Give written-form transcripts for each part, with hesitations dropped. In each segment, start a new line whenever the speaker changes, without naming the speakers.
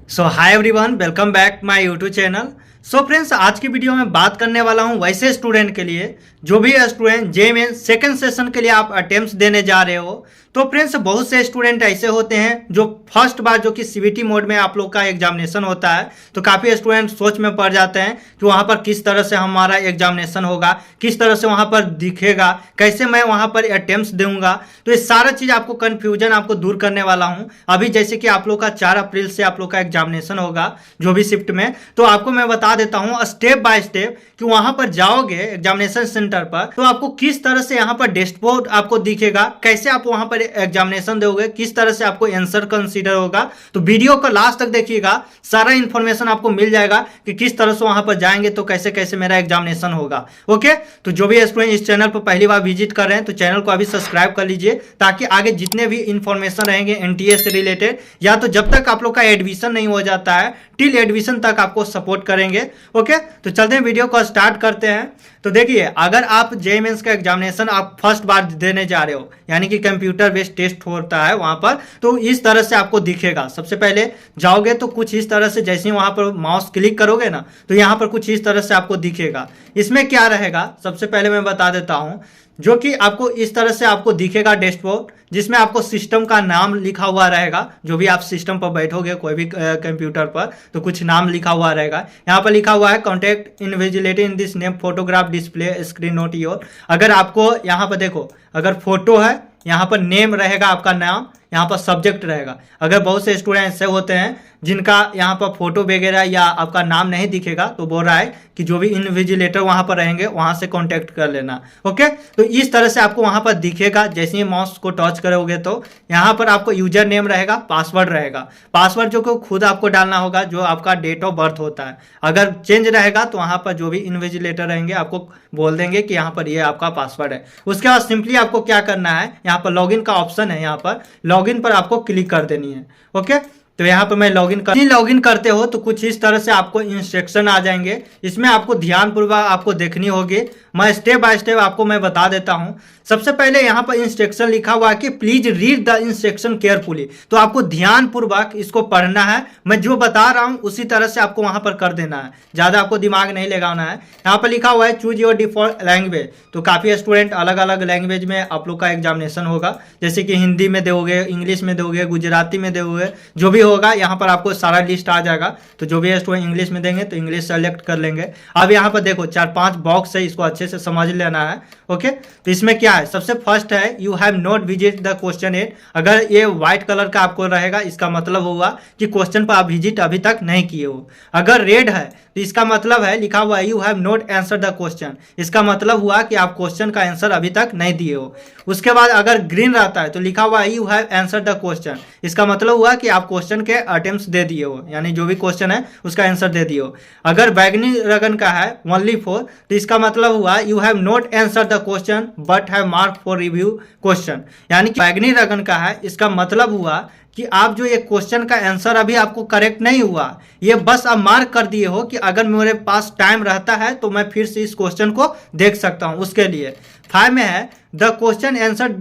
So hi everyone, welcome back my YouTube channel. So friends, आज की video में बात करने वाला हूं वैसे स्टूडेंट के लिए जो भी स्टूडेंट जेईई सेकंड सेशन के लिए आप अटेम्प्ट्स देने जा रहे हो। तो फ्रेंड्स, बहुत से स्टूडेंट ऐसे होते हैं जो फर्स्ट बार जो कि सीबीटी मोड में आप लोग का एग्जामिनेशन होता है, तो काफ़ी स्टूडेंट सोच में पड़ जाते हैं कि वहाँ पर किस तरह से हमारा एग्जामिनेशन होगा, किस तरह से वहाँ पर दिखेगा, कैसे मैं वहाँ पर अटेम्प्ट्स दूंगा। तो ये सारा चीज़ आपको कन्फ्यूजन आपको दूर करने वाला हूँ। अभी जैसे कि आप लोग का 4 अप्रैल से आप लोग का एग्जामिनेशन होगा जो भी शिफ्ट में, तो आपको मैं बता देता हूँ स्टेप बाय स्टेप कि वहां पर जाओगे एग्जामिनेशन सेंटर पर तो आपको किस तरह से यहाँ पर डैशबोर्ड आपको दिखेगा, कैसे आप वहां पर एग्जामिनेशन दोगे, किस तरह से आपको आंसर कंसीडर होगा। तो वीडियो को लास्ट तक देखिएगा, सारा इंफॉर्मेशन आपको मिल जाएगा कि किस तरह से वहां पर जाएंगे तो कैसे कैसे मेरा एग्जामिनेशन होगा। ओके, तो जो भी स्टूडेंट इस चैनल पर पहली बार विजिट कर रहे हैं तो चैनल को अभी सब्सक्राइब कर लीजिए, ताकि आगे जितने भी इंफॉर्मेशन रहेंगे एनटीए से रिलेटेड, या तो जब तक आप लोग का एडमिशन नहीं हो जाता है टिल एडमिशन तक आपको सपोर्ट करेंगे। ओके, तो चलते हैं वीडियो को स्टार्ट करते हैं। तो देखिए, अगर आप जेईई मेंस का एग्जामिनेशन आप फर्स्ट बार देने जा रहे हो, यानी कि कंप्यूटर बेस्ड टेस्ट होता है वहां पर, तो इस तरह से आपको दिखेगा। सबसे पहले जाओगे तो कुछ इस तरह से, जैसे ही वहां पर माउस क्लिक करोगे ना, तो यहाँ पर कुछ इस तरह से आपको दिखेगा। इसमें क्या रहेगा सबसे पहले मैं बता देता हूँ, जो कि आपको इस तरह से आपको दिखेगा डैशबोर्ड, जिसमें आपको सिस्टम का नाम लिखा हुआ रहेगा। जो भी आप सिस्टम पर बैठोगे कोई भी कंप्यूटर पर, तो कुछ नाम लिखा हुआ रहेगा। यहाँ पर लिखा हुआ है contact invigilator in this name photograph display screen not your. अगर आपको यहाँ पर देखो, अगर फोटो है, यहाँ पर नेम रहेगा आपका नाम, यहाँ पर सब्जेक्ट रहेगा। अगर बहुत से स्टूडेंट ऐसे होते हैं जिनका यहाँ पर फोटो वगैरह या आपका नाम नहीं दिखेगा, तो बोल रहा है कि जो भी इन्विजिलेटर वहां पर रहेंगे वहां से कांटेक्ट कर लेना। ओके, तो इस तरह से आपको वहां पर दिखेगा। जैसे ही माउस को टच करोगे तो यहाँ पर आपको यूजर नेम रहेगा, पासवर्ड रहेगा। पासवर्ड जो को खुद आपको डालना होगा, जो आपका डेट ऑफ बर्थ होता है। अगर चेंज रहेगा तो वहां पर जो भी इन्विजिलेटर रहेंगे आपको बोल देंगे कि यहाँ पर ये आपका पासवर्ड है। उसके बाद सिंपली आपको क्या करना है, यहाँ पर लॉगिन का ऑप्शन है, यहाँ पर लॉगिन पर आपको क्लिक कर देनी है। ओके, तो यहाँ पर मैं लॉगिन करते हो तो कुछ इस तरह से आपको इंस्ट्रक्शन आ जाएंगे। इसमें आपको ध्यानपूर्वक आपको देखनी होगी। मैं स्टेप बाय स्टेप आपको मैं बता देता हूँ। सबसे पहले यहाँ पर इंस्ट्रक्शन लिखा हुआ है कि please read the instruction carefully, तो आपको ध्यानपूर्वक इसको पढ़ना है। मैं जो बता रहा हूँ उसी तरह से आपको वहां पर कर देना है, ज्यादा आपको दिमाग नहीं लगाना है। यहाँ पर लिखा हुआ है चूज योर डिफॉल्ट लैंग्वेज, तो काफी स्टूडेंट अलग अलग लैंग्वेज में आप लोग का एग्जामिनेशन होगा, जैसे कि हिंदी में दोगे, इंग्लिश में दोगे, गुजराती में दोगे, जो भी होगा यहाँ पर आपको सारा लिस्ट आ जाएगा। तो जो भी स्टूडेंट इंग्लिश में देंगे तो इंग्लिश सेलेक्ट कर लेंगे। अब यहाँ पर देखो 4-5 बॉक्स है, इसको अच्छे से समझ लेना है। ओके, तो इसमें क्या है, सबसे फर्स्ट है you have not visit the question at. अगर ये व्हाइट कलर का आपको रहेगा, इसका मतलब होगा कि क्वेश्चन पर आप विजिट अभी तक नहीं किए हो। अगर रेड है तो इसका मतलब है, लिखा हुआ है you have not answer the question, इसका मतलब हुआ कि आप क्वेश्चन का आंसर अभी तक नहीं दिए हो। उसके बाद अगर ग्रीन रहता है तो लिखा हुआ है you have answer the question, इसका मतलब हुआ कि आप क्वेश्चन के अटेम्प्ट्स दे दिए हो, यानी जो भी क्वेश्चन है उसका आंसर दे दिए हो। अगर बैगनी रंग का है ओनली फॉर, तो इसका मतलब हुआ you have not answer the question but have mark for review question, यानी कि बैगनी रंग का है, इसका मतलब हुआ कि आप जो ये क्वेश्चन का आंसर अभी आपको करेक्ट नहीं हुआ, ये बस आप मार्क कर दिए हो कि अगर मेरे पास टाइम रहता है तो मैं फिर से इस क्वेश्चन को देख सकता हूं। उसके लिए 5 में है the question answer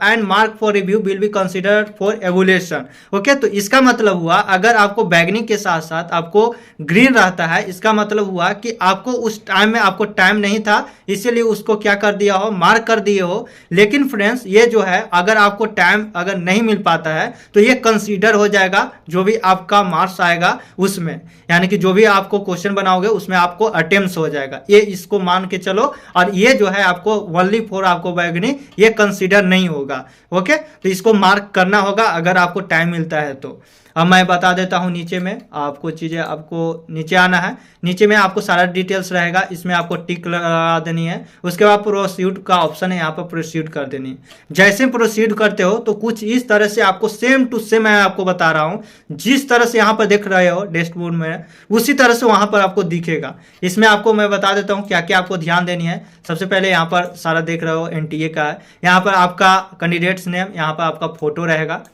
and mark for review will be considered for evolution. Okay, तो इसका मतलब हुआ अगर आपको बैगनी के साथ साथ आपको ग्रीन रहता है, इसका मतलब हुआ कि आपको उस टाइम में आपको टाइम नहीं था, इसीलिए उसको क्या कर दिया हो, मार्क कर दिए हो। लेकिन फ्रेंड्स, ये जो है अगर आपको टाइम अगर नहीं मिल पाता है तो ये कंसीडर हो जाएगा, जो भी आपका मार्क्स आएगा उसमें, यानी कि जो भी आपको क्वेश्चन बनाओगे उसमें आपको अटेम्प्ट्स हो जाएगा, ये इसको मान के चलो। और ये जो है आपको ओनली फॉर आपको बैगनी ये कंसीडर नहीं होगा। ओके, तो इसको मार्क करना होगा अगर आपको टाइम मिलता है तो। अब मैं बता देता हूं, नीचे में आपको चीजें, आपको नीचे आना है, नीचे में आपको सारा डिटेल्स रहेगा, इसमें आपको टिक लगा देनी है। उसके बाद प्रोसीड का ऑप्शन है, यहाँ पर प्रोसीड कर देनी है। जैसे प्रोसीड करते हो तो कुछ इस तरह से आपको सेम टू सेम मैं आपको बता रहा हूँ, जिस तरह से यहाँ पर देख रहे हो डैशबोर्ड में, उसी तरह से वहां पर आपको दिखेगा। इसमें आपको मैं बता देता हूँ क्या क्या आपको ध्यान देनी है। सबसे पहले यहाँ पर सारा देख रहे हो एनटीए का है, यहाँ पर आपका कैंडिडेट्स नेम, यहाँ पर आपका फोटो रहेगा,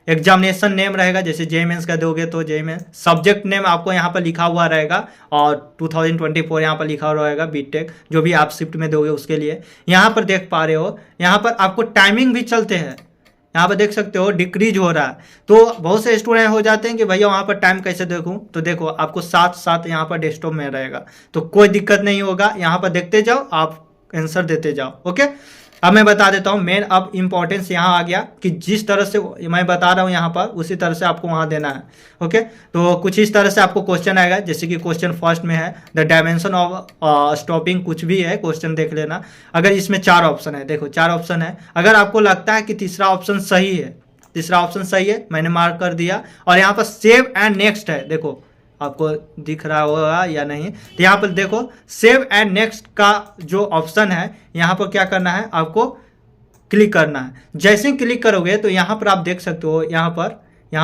एग्जामिनेशन नेम रहेगा, जैसे जेईई मेंस का दोगे तो जेईई मेंस, सब्जेक्ट नेम आपको यहाँ पर लिखा हुआ रहेगा, और 2024 यहाँ पर लिखा हुआ रहेगा बीटेक, जो भी आप शिफ्ट में दोगे उसके लिए। यहाँ पर देख पा रहे हो, यहाँ पर आपको टाइमिंग भी चलते हैं, यहाँ पर देख सकते हो डिक्रीज हो रहा है। तो बहुत से स्टूडेंट हो जाते हैं कि भैया वहाँ पर टाइम कैसे देखूँ, तो देखो आपको साथ साथ यहाँ पर डेस्कटॉप में रहेगा, तो कोई दिक्कत नहीं होगा। यहाँ पर देखते जाओ, आप आंसर देते जाओ। ओके, अब मैं बता देता हूँ मेन अब इंपॉर्टेंस यहाँ आ गया कि जिस तरह से मैं बता रहा हूँ यहाँ पर उसी तरह से आपको वहाँ देना है। ओके, तो कुछ इस तरह से आपको क्वेश्चन आएगा, जैसे कि क्वेश्चन फर्स्ट में है द डायमेंशन ऑफ स्टॉपिंग, कुछ भी है क्वेश्चन देख लेना। अगर इसमें 4 ऑप्शन है, देखो 4 ऑप्शन है, अगर आपको लगता है कि तीसरा ऑप्शन सही है, तीसरा ऑप्शन सही है, मैंने मार्क कर दिया। और यहाँ पर सेव एंड नेक्स्ट है, देखो आपको दिख रहा होगा या नहीं, तो यहाँ पर देखो सेव एंड नेक्स्ट का जो ऑप्शन है यहाँ पर क्या करना है, आपको क्लिक करना है। जैसे ही क्लिक करोगे तो यहाँ पर आप देख सकते हो, यहाँ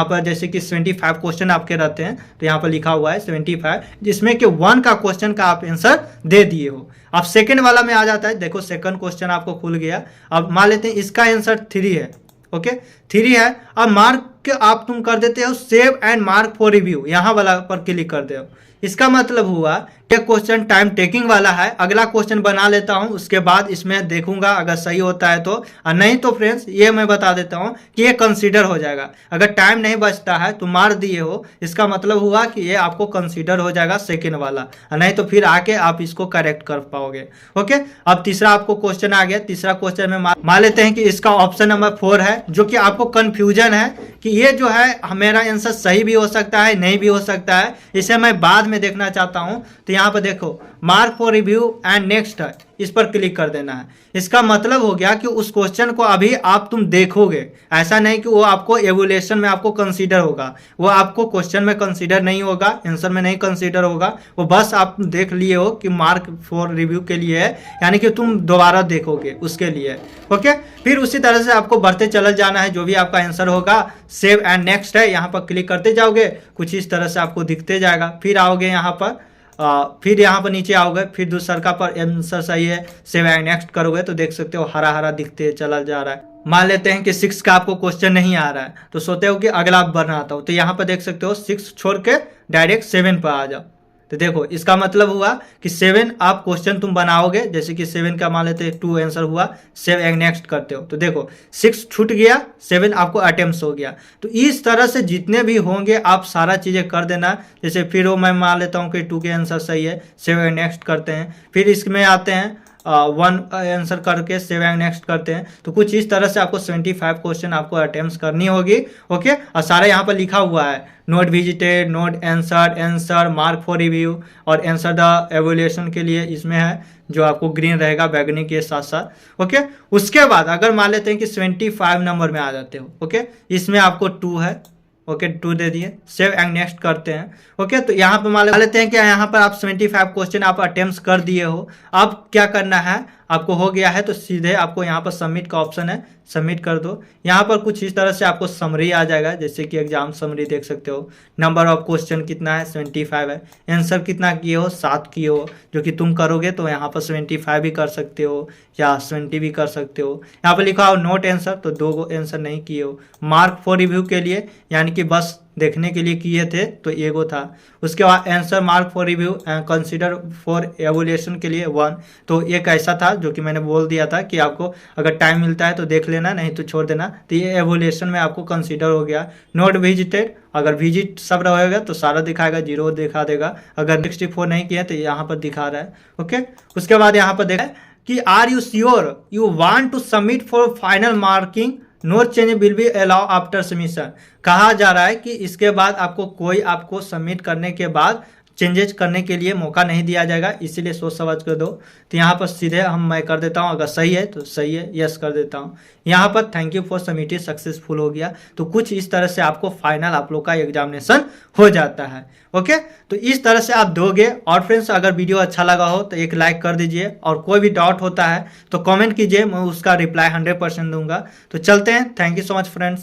पर जैसे कि 75 क्वेश्चन आपके रहते हैं, तो यहाँ पर लिखा हुआ है 75, जिसमें कि 1 का क्वेश्चन का आप आंसर दे दिए हो। अब सेकंड वाला में आ जाता है, देखो सेकंड क्वेश्चन आपको खुल गया। अब मान लेते हैं इसका आंसर 3 है। ओके, 3 है। अब मार्क आप तुम कर देते हो save and mark for review, यहाँ वाला पर क्लिक कर दो। इसका मतलब हुआ ये क्वेश्चन टाइम टेकिंग वाला है, अगला क्वेश्चन बना लेता हूं, उसके बाद इसमें देखूंगा अगर सही होता है तो, और नहीं तो फ्रेंड्स ये मैं बता देता हूं कि ये कंसीडर हो जाएगा। अगर टाइम नहीं बचता है तो मार दिए हो, इसका मतलब हुआ कि ये आपको कंसीडर हो जाएगा सेकेंड वाला, और नहीं तो फिर आके आप इसको करेक्ट कर पाओगे। ओके, अब तीसरा आपको क्वेश्चन आ गया। तीसरा क्वेश्चन में मान लेते हैं कि इसका ऑप्शन नंबर 4 है, जो कि आपको कंफ्यूजन है कि ये जो है मेरा आंसर सही भी हो सकता है, नहीं भी हो सकता है, इसे मैं बाद में देखना चाहता हूं। तो यहाँ पर देखो mark for review and next है, इस पर क्लिक कर देना है। इसका मतलब हो गया कि उस क्वेश्चन को अभी आप तुम देखोगे, ऐसा नहीं कि वो आपको एवोल्यूशन में आपको कंसीडर होगा, वो आपको क्वेश्चन में कंसीडर नहीं होगा, आंसर में नहीं कंसीडर होगा, वो बस आप देख लिए हो कि मार्क फॉर रिव्यू के लिए है, यानी कि तुम दोबारा देखोगे उसके लिए। ओके, फिर उसी तरह से आपको बढ़ते चल जाना है, जो भी आपका आंसर होगा सेव एंड नेक्स्ट है, यहाँ पर क्लिक करते जाओगे, कुछ इस तरह से आपको दिखते जाएगा। फिर आओगे यहाँ पर फिर यहाँ पर नीचे आओगे, फिर दूसरा का पर आंसर सही है, सेव एंड नेक्स्ट करोगे तो देख सकते हो हरा हरा दिखते चला जा रहा है। मान लेते हैं कि 6 का आपको क्वेश्चन नहीं आ रहा है, तो सोचते हो कि अगला बनाता हूँ, तो यहाँ पर देख सकते हो 6 छोड़ के डायरेक्ट 7 पर आ जाओ। तो देखो इसका मतलब हुआ कि 7 आप क्वेश्चन तुम बनाओगे, जैसे कि 7 का मान लेते हैं 2 आंसर हुआ, सेव एंड नेक्स्ट करते हो, तो देखो 6 छूट गया, 7 आपको अटेम्प्ट हो गया। तो इस तरह से जितने भी होंगे आप सारा चीज़ें कर देना। जैसे फिर वो मैं मान लेता हूँ कि 2 के आंसर सही है, सेव एंड नेक्स्ट करते हैं। फिर इसमें आते हैं 1 आंसर करके सेव एंड नेक्स्ट करते हैं। तो कुछ इस तरह से आपको 75 क्वेश्चन आपको अटेम्प्ट करनी होगी। ओके, और सारा यहाँ पर लिखा हुआ है, note visited, note answer, answer mark for review और आंसर द एवोल्यूशन के लिए इसमें है, जो आपको ग्रीन रहेगा बैगनी के साथ साथ। ओके, उसके बाद अगर मान लेते हैं कि 75 नंबर में आ जाते हो, ओके, इसमें आपको 2 है, ओके 2 दे दिए, सेव एंड नेक्स्ट करते हैं। ओके, तो यहाँ पर मान लेते हैं कि यहाँ पर आप 75 क्वेश्चन आप अटेम्प्ट कर दिए हो। अब क्या करना है, आपको हो गया है तो सीधे आपको यहाँ पर सबमिट का ऑप्शन है, सबमिट कर दो। यहाँ पर कुछ इस तरह से आपको समरी आ जाएगा, जैसे कि एग्जाम समरी देख सकते हो। नंबर ऑफ क्वेश्चन कितना है, 75 है। आंसर कितना किए हो, 7 किए हो, जो कि तुम करोगे तो यहाँ पर 75 भी कर सकते हो या 70 भी कर सकते हो। यहाँ पर लिखा हो नोट आंसर, तो 2 आंसर नहीं किए हो। मार्क फॉर रिव्यू के लिए यानी कि बस देखने के लिए किए थे तो एगो था। उसके बाद answer mark for review and consider for evolution के लिए 1, तो एक ऐसा था जो कि मैंने बोल दिया था कि आपको अगर टाइम मिलता है तो देख लेना, नहीं तो छोड़ देना। तो ये एवोल्यूशन में आपको कंसीडर हो गया। नोट विजिटेड, अगर विजिट सब रहेगा तो सारा दिखाएगा, 0 दिखा देगा। अगर 64 नहीं किया तो यहाँ पर दिखा रहा है। ओके, उसके बाद यहाँ पर देखा कि are you sure you want to submit for final marking, no change will be allow after submission. कहा जा रहा है कि इसके बाद आपको कोई आपको सबमिट करने के बाद चेंजेस करने के लिए मौका नहीं दिया जाएगा, इसीलिए सोच समझ कर दो। तो यहाँ पर सीधे मैं कर देता हूँ, अगर सही है तो सही है, यस कर देता हूँ। यहाँ पर thank you for submitted successful हो गया। तो कुछ इस तरह से आपको फाइनल आप लोग का एग्जामिनेशन हो जाता है। ओके, तो इस तरह से आप दोगे। और फ्रेंड्स अगर वीडियो अच्छा लगा हो तो एक लाइक कर दीजिए, और कोई भी डाउट होता है तो कमेंट कीजिए, मैं उसका रिप्लाई 100% दूंगा। तो चलते हैं, thank you so much friends.